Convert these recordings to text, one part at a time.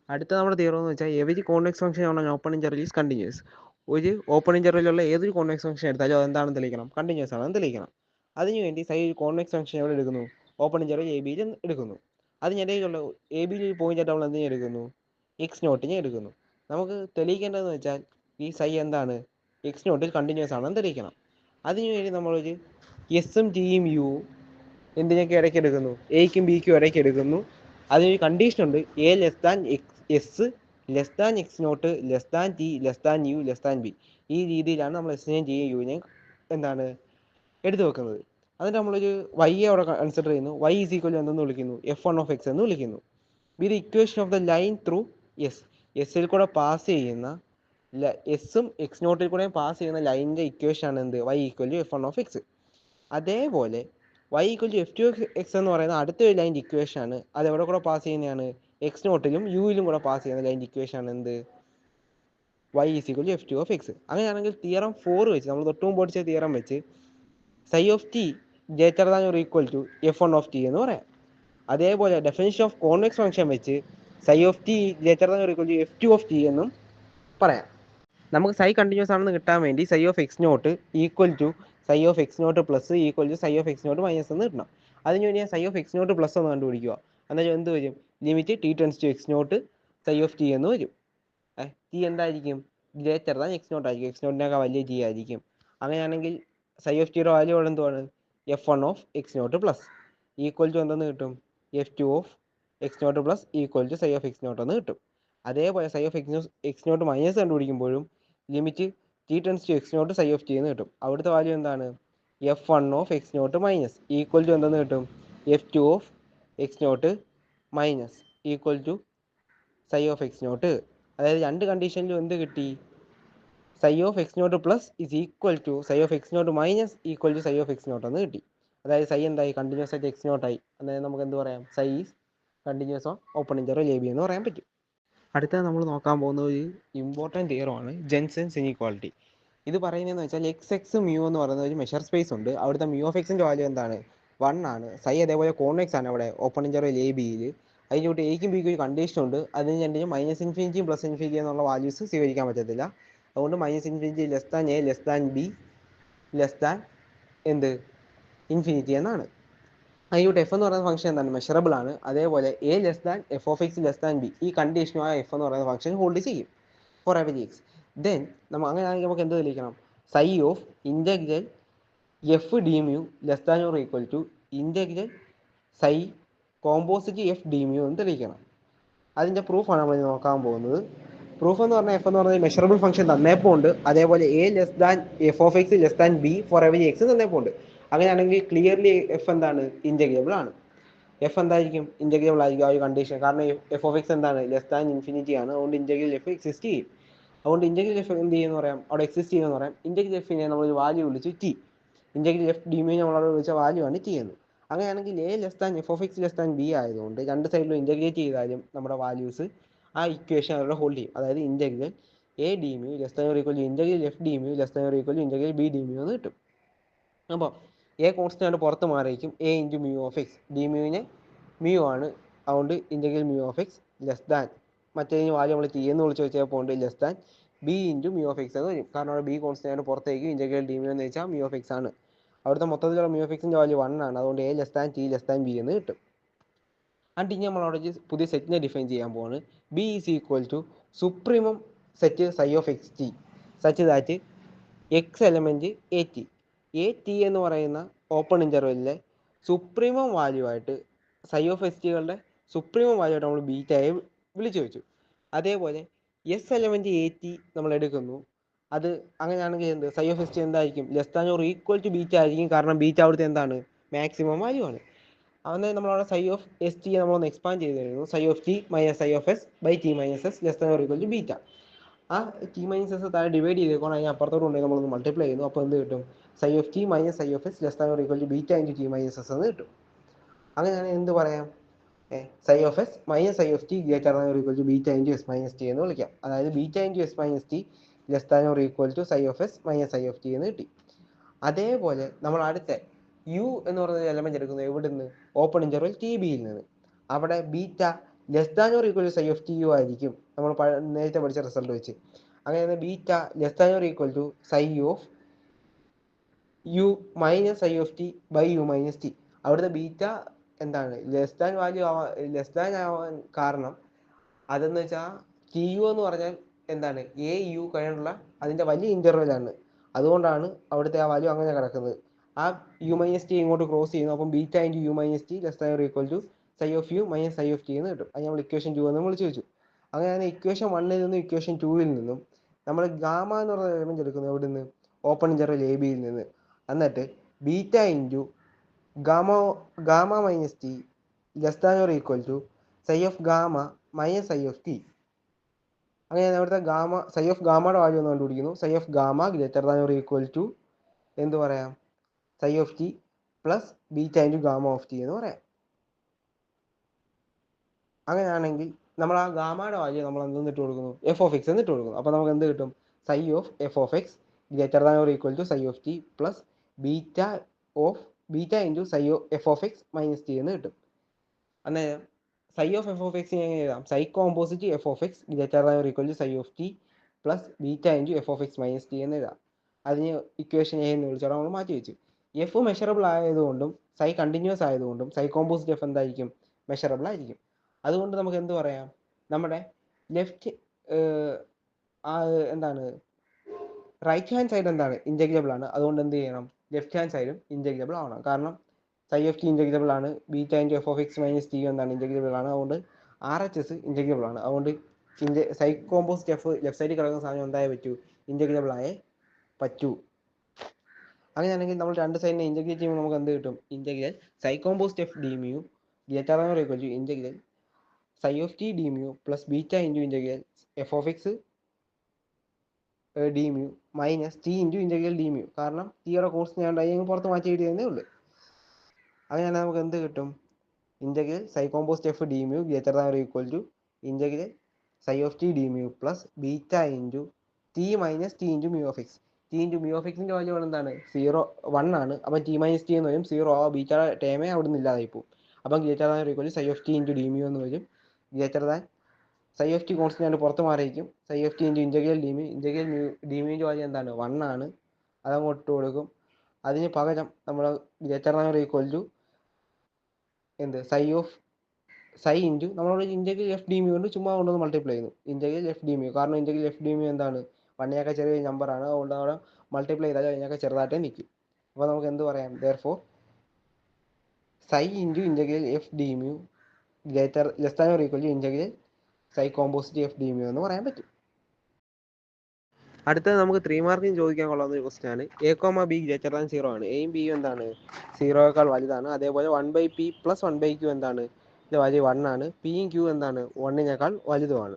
അടുത്ത നമ്മുടെ തിയറം എന്ന് വെച്ചാൽ every convex function on an open interval is continuous. ഒരു ഓപ്പൺ ഇന്റർവെല്ലുള്ള ഏതൊരു കോൺവെക്സ് ഫംഗ്ഷൻ എടുത്താലും അതെന്താണെന്ന് തെളിയിക്കണം, കണ്ടിന്യൂസ് ആണെന്ന് തെളിയിക്കണം. അതിനുവേണ്ടി ഒരു കോൺവെക്സ് ഫംഗ്ഷൻ എവിടെ എടുക്കുന്നു, ഓപ്പൺ ഇന്റർവെൽ എ ബിയിൽ എടുക്കുന്നു. അതിനിടയിലുള്ള എ ബിയിൽ ഒരു പോയിന്റ് ആയിട്ട് നമ്മൾ എന്തിനെ എടുക്കുന്നു, എക്സ് നോട്ടിനെ എടുക്കുന്നു. നമുക്ക് തെളിയിക്കേണ്ടതെന്ന് വെച്ചാൽ ഈ സൈ എന്താണ്, എക്സ് നോട്ടിൽ കണ്ടിന്യൂസ് ആണെന്ന് തെളിയിക്കണം. അതിനുവേണ്ടി നമ്മളൊരു എസും ടിയും യുവും എന്തിനൊക്കെ ഇടയ്ക്ക് എടുക്കുന്നു, എയ്ക്കും ബിക്കും ഇടയ്ക്ക് എടുക്കുന്നു. അതിനൊരു കണ്ടീഷൻ ഉണ്ട്, a less than s less than x naught less than t less than u less than b. ഈ രീതിയിലാണ് നമ്മൾ എസിനെയും ടിയും യുവിനെയും എന്താണ് എടുത്തു വെക്കുന്നത്. എന്നിട്ട് നമ്മളൊരു വൈ അവിടെ കൺസിഡർ ചെയ്യുന്നു. വൈ ഈസ് ഈക്വൽ എന്തെന്ന് വിളിക്കുന്നു, f1 എന്ന് വിളിക്കുന്നു. With equation of the line through s, എസിൽ കൂടെ പാസ് ചെയ്യുന്ന എസും എക്സ് നോട്ടിൽ കൂടെയും പാസ് ചെയ്യുന്ന ലൈനിൻ്റെ ഇക്വേഷൻ ആണ് എന്ത്, y ഈക്വൽ ടു f1. അതേപോലെ y ഈക്വൽ ടു f2 എന്ന് പറയുന്ന അടുത്തൊരു ലൈൻ്റെ ഇക്വേഷൻ ആണ്. അത് എവിടെ കൂടെ പാസ് ചെയ്യുന്നതാണ്, എക്സ് നോട്ടിലും യുയിലും കൂടെ പാസ് ചെയ്യുന്ന ലൈൻ്റെ ഇക്വേഷൻ ആണ് എന്ത്, y is equal to f2. അങ്ങനെയാണെങ്കിൽ തിയറം 4 വെച്ച്, നമ്മൾ തൊട്ട് മുമ്പ് പഠിച്ച തിയറം വെച്ച് psi of t greater than or equal to f1 എന്ന് പറയാം. അതേപോലെ ഡെഫിനിഷൻ ഓഫ് കോൺവെക്സ് ഫംഗ്ഷൻ വെച്ച് psi of t greater than or equal to f2 എന്നും പറയാം. നമുക്ക് സൈ കണ്ടിന്യൂസ് ആണെന്ന് കിട്ടാൻ വേണ്ടി psi of x naught equal to psi of x naught plus equal to psi of x naught minus എന്ന് കിട്ടണം. അതിന് വേണ്ടി ഞാൻ psi of x naught plus എന്ന് കണ്ടുപിടിക്കുക. എന്നാൽ എന്ത് വരും, limit t tends to x naught psi of t എന്ന് വരും. ടി എന്തായിരിക്കും, ഗ്രേറ്റർ ദാൻ എക്സ് നോട്ട് ആയിരിക്കും, എക്സ് നോട്ടിനൊക്കെ വലിയ ടി ആയിരിക്കും. അങ്ങനെയാണെങ്കിൽ സൈ ഓഫ് ടിയുടെ വാല്യൂ അവിടെ എന്തുവാണ്, f1 പ്ലസ് ഈക്വൽ ടു എന്തെന്ന് കിട്ടും, f2 plus equal to psi of x naught എന്ന് കിട്ടും. അതേപോലെ psi of x naught minus കണ്ടുപിടിക്കുമ്പോഴും limit t tends to x naught psi of t എന്ന് കിട്ടും. അവിടുത്തെ വാല്യൂ എന്താണ്, f1 മൈനസ് ഈക്വൽ ടു എന്തെന്ന് കിട്ടും, f2 minus equal to psi of x naught. അതായത് രണ്ട് കണ്ടീഷനിലും എന്ത് കിട്ടി, psi of x naught plus is equal to psi of x naught minus equal to psi of x naught എന്ന് കിട്ടി. അതായത് സൈ എന്തായി, കണ്ടിന്യൂസ് ആയിട്ട് എക്സ് നോട്ടായി. അതായത് നമുക്ക് എന്ത് പറയാം, psi is continuous on open interval a b എന്ന് പറയാൻ പറ്റും. അടുത്ത നമ്മൾ നോക്കാൻ പോകുന്ന ഒരു ഇമ്പോർട്ടൻറ്റ് തിയറമാണ് ജെൻസൻസ് ഇനീക്വാളിറ്റി. ഇത് പറയുന്നതെന്ന് വെച്ചാൽ എക്സ് മ്യൂ എന്ന് പറയുന്ന ഒരു മെഷർ സ്പേസ് ഉണ്ട്. അവിടുത്തെ മ്യൂ ഓഫ് എക്സിൻ്റെ വാല്യൂ എന്താണ്, 1 ആണ്. സൈ അതേപോലെ കോൺവെക്സ് ആണ് അവിടെ ഓപ്പൺ ഇന്റർവെൽ എ ബിയിൽ. അതിൻ്റെ കൂട്ടി എയ്ക്കും ബിക്കും ഒരു കണ്ടീഷൻ ഉണ്ട്, അതിന് രണ്ടിനും -∞ +∞ എന്നുള്ള വാല്യൂസ് സ്വീകരിക്കാൻ പറ്റത്തില്ല. അതുകൊണ്ട് -∞ less than A less than B less than എന്ത്, ഇൻഫിനിറ്റി എന്നാണ്. അതിലൂടെ എഫ് എന്ന് പറയുന്ന ഫംഗ്ഷൻ എന്താണ്, മെഷറബിൾ ആണ്. അതേപോലെ a less than f(x) less than b, ഈ കണ്ടീഷനുമായ എഫ് എന്ന് പറയുന്ന ഫംഗ്ഷൻ ഹോൾഡ് ചെയ്യും ഫോർ എവരി എക്സ്. ദെൻ അങ്ങനെയാണെങ്കിൽ നമുക്ക് എന്ത് തെളിയിക്കണം, psi of integral f d mu less than or equal to integral psi composite f d mu എന്ന് തെളിയിക്കണം. അതിൻ്റെ പ്രൂഫാണ് നമ്മൾ നോക്കാൻ പോകുന്നത്. പ്രൂഫ് എന്ന് പറഞ്ഞാൽ എഫ് എന്ന് പറയുന്നത് മെഷറബിൾ ഫംഗ്ഷൻ തന്നേപ്പോൾ ഉണ്ട്. അതേപോലെ a less than f(x) less than b for every x തന്നേപ്പോൾ ഉണ്ട്. അങ്ങനെയാണെങ്കിൽ ക്ലിയർലി എഫ് എന്താണ്, ഇൻ്റഗ്രബിൾ ആണ്. എഫ് എന്തായിരിക്കും, ഇൻ്റഗ്രബിൾ ആയിരിക്കും ആ ഒരു കണ്ടീഷൻ. കാരണം f(x) എന്താണ്, ലെസ് ദാൻ ഇൻഫിനിറ്റി ആണ്. അതുകൊണ്ട് ഇൻ്റഗ്രൽ എഫ് എക്സിസ്റ്റ് ചെയ്യും. അതുകൊണ്ട് ഇൻ്റഗ്രൽ എഫ് എന്ത് ചെയ്യുമെന്ന് പറയാം, അവിടെ എക്സിസ്റ്റ് ചെയ്യുമെന്ന് പറയാം. ഇൻ്റഗ്രൽ എഫിനെ നമ്മളൊരു വാല്യൂ വിളിച്ച് T, integral f d mu നമ്മളവിടെ വിളിച്ച വാല്യൂ ആണ് ടി എന്ന്. അങ്ങനെയാണെങ്കിൽ A less than f(x) less than B ആയതുകൊണ്ട് രണ്ട് സൈഡിലും ഇൻ്റഗ്രേറ്റ് ചെയ്താലും നമ്മുടെ വാല്യൂസ് ആ ഇക്വേഷൻ അവിടെ ഹോൾഡ് ചെയ്യും. അതായത് integral a d mu less than or equal to integral f d mu less than or equal to integral b d mu എന്ന് കിട്ടും. അപ്പോൾ എ കോൺസ്റ്റൻ്റ് പുറത്ത് മാറിയിരിക്കും, a into mu of x, d മ്യൂവിനെ mu ആണ്. അതുകൊണ്ട് integral mu of x less than മറ്റേ value നമ്മൾ ടി എന്ന് വിളിച്ച് വെച്ചപ്പോൾ ഉണ്ട് less than b into mu of x എന്ന് വരും. കാരണം അവിടെ ബി കോൺസ്റ്റൻ്റ് പുറത്തേക്ക് ഇൻ്റഗ്രൽ ഡി മ്യൂ എന്ന് വെച്ചാൽ മ്യൂ ഓഫ് എക്സ് ആണ്. അവിടുത്തെ മൊത്തത്തിലുള്ള മ്യൂ ഓഫ് എക്സിൻ്റെ വാല്യൂ 1 ആണ്. അതുകൊണ്ട് A less than t less than B എന്ന് കിട്ടും. ആൻഡ് ഇനി നമ്മൾ അവിടെ പുതിയ സെറ്റിനെ ഡിഫൈൻ ചെയ്യാൻ പോവാണ്. B is equal to supremum set psi of x t such that x element a t എന്ന് പറയുന്ന ഓപ്പൺ ഇൻ്റർവെല്ലിലെ സുപ്രീമം വാല്യൂ ആയിട്ട് സൈ ഓഫ് എസ് ടികളുടെ സുപ്രീമം വാല്യൂ ആയിട്ട് നമ്മൾ ബീറ്റയെ വിളിച്ചു വെച്ചു. അതേപോലെ എസ് എലമെൻറ്റ് എ ടി നമ്മൾ എടുക്കുന്നു. അത് അങ്ങനെയാണെങ്കിൽ എന്ത്, സൈ ഓഫ് എസ് ടി എന്തായിരിക്കും, less than or equal to beta ആയിരിക്കും. കാരണം ബീറ്റ അവിടുത്തെ എന്താണ്, മാക്സിമം വാല്യൂ ആണ്. അങ്ങനെ നമ്മളവിടെ സൈ ഓഫ് എസ് ടി നമ്മളൊന്ന് എക്സ്പാൻഡ് ചെയ്ത് കഴിയുന്നു. Psi of t minus psi of s by t minus s less than or equal to beta. ആ ടി മൈനസ് എസ് താഴെ ഡിവൈഡ് ചെയ്തേക്കണം, അതിന് അപ്പുറത്തോട്ട് കൊണ്ടുപോയി നമ്മളൊന്ന് മൾട്ടിപ്ലൈ ചെയ്യുന്നു. അപ്പോൾ എന്ത് കിട്ടും, psi of t minus psi of s less than or equal to beta into t minus s എന്ന് കിട്ടും. അങ്ങനെയാണെങ്കിൽ എന്ത് പറയാം, psi of s minus psi of t greater than or equal to beta into s minus t എന്ന് വിളിക്കാം. അതായത് beta into s minus t less than or equal to psi of s minus psi of t എന്ന് കിട്ടി. അതേപോലെ നമ്മൾ അടുത്ത U എന്ന് പറയുന്ന എലമെന്റ് എടുക്കുന്നത് എവിടെ നിന്ന്, ഓപ്പൺ ഇന്റർവെൽ ടി ബിയിൽ നിന്ന്. അവിടെ beta less than or equal to psi of t u ആയിരിക്കും നമ്മൾ നേരത്തെ പഠിച്ച റിസൾട്ട് വെച്ച്. അങ്ങനെ beta less than or equal to psi of u minus psi of t by u minus t. അവിടുത്തെ ബീറ്റ എന്താണ് less than value less than ആവാൻ കാരണം അതെന്ന് വെച്ചാൽ ടി യു എന്ന് പറഞ്ഞാൽ എന്താണ് എ യു കഴിഞ്ഞുള്ള അതിൻ്റെ വലിയ ഇൻ്റർവെലാണ്. അതുകൊണ്ടാണ് അവിടുത്തെ ആ വാല്യൂ അങ്ങനെ കിടക്കുന്നത്. ആ യു മൈനസ് ടി ഇങ്ങോട്ട് ക്രോസ് ചെയ്യുന്നു. അപ്പം beta into u minus t less than or equal to psi of u minus psi of t എന്ന് കിട്ടും. അത് നമ്മൾ ഇക്വേഷൻ 2 എന്ന് വിളിച്ച് വെച്ചു. അങ്ങനെയാണ് ഇക്വേഷൻ 1 നിന്നും ഇക്വേഷൻ 2 നിന്നും നമ്മൾ ഗാമ എന്ന് പറഞ്ഞ എലമെന്റ് എടുക്കുന്നത് എവിടെ നിന്ന്? ഓപ്പൺ ഇൻ്റർവെൽ എ ബിയിൽ നിന്ന്. എന്നിട്ട് beta into gamma minus t less than or equal to psi of gamma minus psi of t. അങ്ങനെ അവിടുത്തെ സൈ ഓഫ് ഗാമയുടെ വാല്യൂ ഒന്ന് കണ്ടുപിടിക്കുന്നു. Psi of gamma greater than or equal to എന്ത് പറയാം? Psi of t plus beta into gamma of t എന്ന് പറയാം. അങ്ങനെയാണെങ്കിൽ നമ്മൾ ആ ഗാമയുടെ വാല്യൂ നമ്മൾ എന്തെന്നിട്ട് കൊടുക്കുന്നു? എഫ് ഓഫ് എക്സ് എന്നിട്ട് കൊടുക്കുന്നു. അപ്പോൾ നമുക്ക് എന്ത് കിട്ടും? Psi of f of x greater than or equal to psi of t plus beta into psi of f of x minus t എന്ന് കിട്ടും. അന്നേരം psi of f of x എങ്ങനെ എഴുതാം? Psi composite f of x greater than or equal to psi of t plus beta into f of x minus t എന്ന് എഴുതാം. അതിന് equation A എന്ന് വിളിച്ചാൽ നമ്മൾ മാറ്റി വെച്ചു. എഫ് മെഷറബിൾ ആയതുകൊണ്ടും സൈ കണ്ടിന്യൂസ് ആയതുകൊണ്ടും സൈ കോമ്പോസിറ്റ് എഫ് എന്തായിരിക്കും? മെഷറബിൾ ആയിരിക്കും. അതുകൊണ്ട് നമുക്ക് എന്ത് പറയാം? നമ്മുടെ ലെഫ്റ്റ് എന്താണ് റൈറ്റ് ഹാൻഡ് സൈഡ് എന്താണ്? ഇൻറ്റഗ്രബിൾ ആണ്. അതുകൊണ്ട് എന്ത് ചെയ്യണം? ലെഫ്റ്റ് ഹാൻഡ് സൈഡും ഇൻറ്റഗ്രബിൾ ആവണം. കാരണം സൈ ഓഫ് ടി ഇൻറ്റഗ്രബിൾ ആണ്. Beta into f of x minus T എന്താണ്? ഇൻറ്റഗ്രബിൾ ആണ്. അതുകൊണ്ട് ആർ എച്ച് എസ് ഇൻറ്റഗ്രബിൾ ആണ്. അതുകൊണ്ട് സൈ കോമ്പോസിറ്റ് എഫ് ലെഫ്റ്റ് സൈഡിൽ കിടക്കുന്ന സാധനം എന്തായേ പറ്റൂ? ഇൻറ്റഗ്രബിൾ ആയേ പറ്റൂ. അങ്ങനെയാണെങ്കിൽ നമ്മൾ രണ്ട് സൈഡിനെ ഇൻറ്റഗ്രേറ്റ് ചെയ്യുമ്പോൾ നമുക്ക് എന്ത് കിട്ടും? Integral psi composite f d mu greater than or equal to integral psi of t d mu plus beta into integral f of x d mu minus t into integral d mu. കാരണം ടിയുടെ constant ഞാൻ അങ്ങ് പുറത്ത് മാറ്റി എഴുതിയതേ ഉള്ളൂ. അങ്ങനെയാണെങ്കിൽ നമുക്ക് എന്ത് കിട്ടും? Integral psi composite f d mu greater than or equal to integral psi of t d mu plus beta into t minus t into mu of x. T into mu of എക്സിൻ്റെ value എന്താണ്? 1 ആണ്. അപ്പം T minus t എന്ന് വരും. 0 ആ ബീറ്റയുടെ ടേമേ അവിടെ നിന്ന് ഇല്ലാതായി പോകും. അപ്പം greater than or equal to psi of t into d mu എന്ന് വരും. Greater than psi of t constant പുറത്ത് മാറിയിരിക്കും. Psi of t into integral d mu d മ്യൂവിൻ്റെ വാല്യൂ എന്താണ്? 1 ആണ്. അതങ്ങോട്ട് ഇട്ട് കൊടുക്കും. അതിന് പകരം നമ്മൾ greater than or equal to എന്ത്? സൈ ഇൻറ്റു നമ്മളോട് ഇൻറ്റഗ്രൽ എഫ് ഡി മ്യൂ കൊണ്ട് ചുമ്മാ കൊണ്ടൊന്ന് മൾട്ടിപ്ലൈ ചെയ്യുന്നു. Integral f d mu. കാരണം ഇൻറ്റഗ്രൽ എഫ് ഡി മ്യൂ എന്താണ്? 1 ചെറിയ നമ്പറാണ്. അതുകൊണ്ട് അവിടെ മൾട്ടിപ്ലൈ ചെയ്താൽ അതിനൊക്കെ ചെറുതായിട്ടേ നിൽക്കും. അപ്പോൾ നമുക്ക് എന്ത് പറയാം? Therefore psi into integral f d mu less than or equal to integral psi composite f d mu എന്ന് പറയാൻ പറ്റും. അടുത്തത് നമുക്ക് 3 മാർക്കിന് ചോദിക്കാൻ കൊള്ളുന്ന ഒരു ക്വസ്റ്റ്യൻ ആണ്. A comma be greater than 0 ആണ്. എയും ബിയും എന്താണ്? 0യേക്കാൾ വലുതാണ്. അതേപോലെ 1/p പ്ലസ് 1/q എന്താണ്? ഇത് വാല്യൂ 1 ആണ്. പിയും ക്യൂ എന്താണ്? 1നേക്കാൾ വലുതുമാണ്.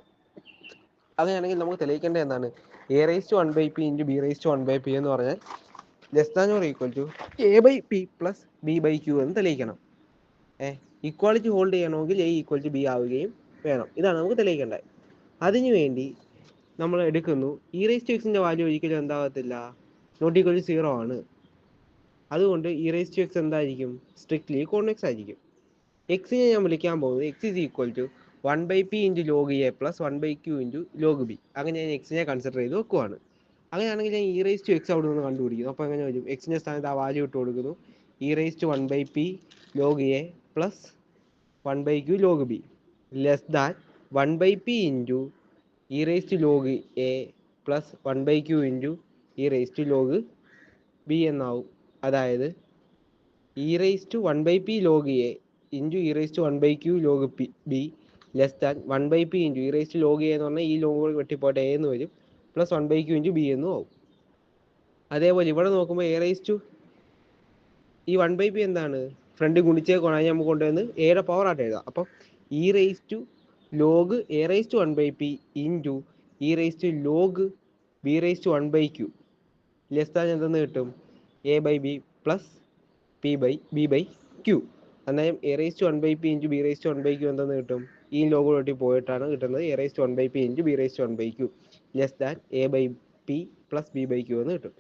അങ്ങനെയാണെങ്കിൽ നമുക്ക് തെളിയിക്കേണ്ടത് എന്താണ്? A raise to 1/p into b raise to 1/p എന്ന് പറഞ്ഞാൽ less than or equal to a/p plus b/q എന്ന് തെളിയിക്കണം. ഇക്വാളിറ്റി ഹോൾഡ് ചെയ്യണമെങ്കിൽ a ഈക്വൽ ടു b ആവുകയും വേണം. ഇതാണ് നമുക്ക് തെളിയിക്കേണ്ടത്. അതിനുവേണ്ടി നമ്മൾ എടുക്കുന്നു ഇ റേസ് ടു എക്സിൻ്റെ വാല്യൂ ഒരിക്കലും എന്താകത്തില്ല? നോട്ട് ഈക്വൽ ടു 0 ആണ്. അതുകൊണ്ട് ഇ റേസ് ടു എക്സ് എന്തായിരിക്കും? സ്ട്രിക്ട്ലി കോൺവെക്സ് ആയിരിക്കും. എക്സിനെ ഞാൻ വിളിക്കാൻ പോകുന്നത് x is equal to 1/p into log a plus 1/q into log B. അങ്ങനെ ഞാൻ എക്സിനെ കൺസിഡർ ചെയ്ത് വെക്കുവാണ്. അങ്ങനെയാണെങ്കിൽ ഞാൻ ഇ റേസ് ടു എക്സ് അവിടെ നിന്ന് കണ്ടുപിടിക്കുന്നു. അപ്പോൾ എങ്ങനെ വരും? എക്സിൻ്റെ സ്ഥാനത്ത് ആ വാല്യൂ ഇട്ട് കൊടുക്കുന്നു. E raise to 1/p log a plus 1/q log b less than 1/p into e raise to log a plus 1/q into e raise to log b എന്നാവും. അതായത് e raise to 1/p log a into e raise to 1/q log b less than 1/p into e raise to log a എന്ന് പറഞ്ഞാൽ ഈ log വെട്ടിപ്പോട്ടെ A എന്ന് വരും plus 1/q into B എന്നും ആവും. അതേപോലെ ഇവിടെ നോക്കുമ്പോൾ എ റേസ് ടു ഈ 1/p എന്താണ്? ഫ്രണ്ട് ഗുണിച്ചേക്കാണ്. നമുക്ക് കൊണ്ടുവന്ന് എയുടെ പവർ ആയിട്ട് എഴുതാം. അപ്പം e raise to log a raise to 1/p into e raise to log b raise to 1/q less than എന്തെന്ന് കിട്ടും? a/b plus b/q. അന്നേരം a raise to 1/p into b raise to 1/q എന്തെന്ന് കിട്ടും? ഈ log വെട്ടി പോയിട്ടാണ് കിട്ടുന്നത്. A raise to 1/p into b raise to 1/q less than a/p plus b/q എന്ന് കിട്ടും.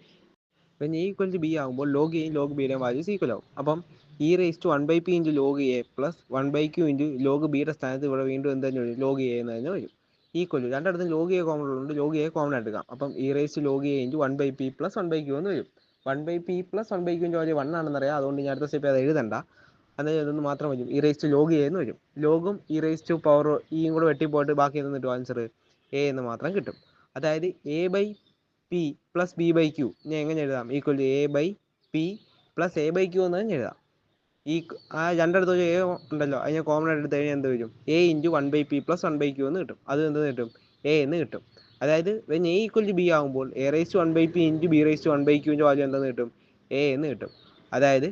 അപ്പം എ ഈക്വൽ ടു ബി ആകുമ്പോൾ ലോഗ് എയും ലോഗ് ബിയുടെയും വാല്യൂസ് ഈക്വൽ ആവും. അപ്പം e raise to 1/p into log a plus 1/q into log ബിയുടെ സ്ഥാനത്ത് ഇവിടെ വീണ്ടും എന്ത് തന്നെ വരും, ലോഗ് എ എന്ന് തന്നെ വരും. ഈക്വൽ ടു രണ്ടിടത്തും ലോഗ് എ കോമൺ ഉള്ളതുകൊണ്ട് ലോഗ് എ കോമൺ എടുക്കാം. അപ്പം e raise to log a into 1/p plus 1/q എന്ന് വരും. 1/p പ്ലസ് 1/q ൻ്റെ വാല്യൂ 1 ആണെന്നറിയാം. അതുകൊണ്ട് ഞാൻ അടുത്ത സ്റ്റെപ്പ് അത് എഴുതണ്ട, അതായത് ഇതൊന്ന് മാത്രം വരും. E raise to log a എന്ന് വരും. ലോഗും ഇ റേസ് ടു പവർ ഇയും കൂടെ വെട്ടിപ്പോയിട്ട് ബാക്കി എന്ത് കിട്ടും, ആൻസർ എ എന്ന് മാത്രം കിട്ടും. അതായത് A by P plus B by Q ഞാൻ എങ്ങനെ എഴുതാം, equal to A by P plus A by Q എന്ന് തന്നെ എഴുതാം. ഈ ആ രണ്ടിടത്ത് ഒരു എ ഉണ്ടല്ലോ, അതിനെ കോമൺ ആയിട്ട് എടുത്ത് കഴിഞ്ഞാൽ എന്ത് വരും, A into 1/p plus 1/q എന്ന് കിട്ടും. അത് എന്ത് കിട്ടും, എ എന്ന് കിട്ടും. അതായത് when a equal to b ആകുമ്പോൾ a raise to 1/p into b raise to 1/qൻ്റെ വാല്യൂ എന്തെന്ന് കിട്ടും, എ എന്ന് കിട്ടും. അതായത്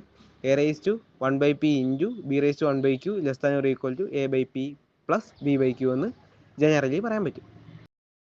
a raise to 1/p into b raise to 1/q less than or equal to A by P plus B by Q എന്ന് generally പറയാൻ പറ്റും.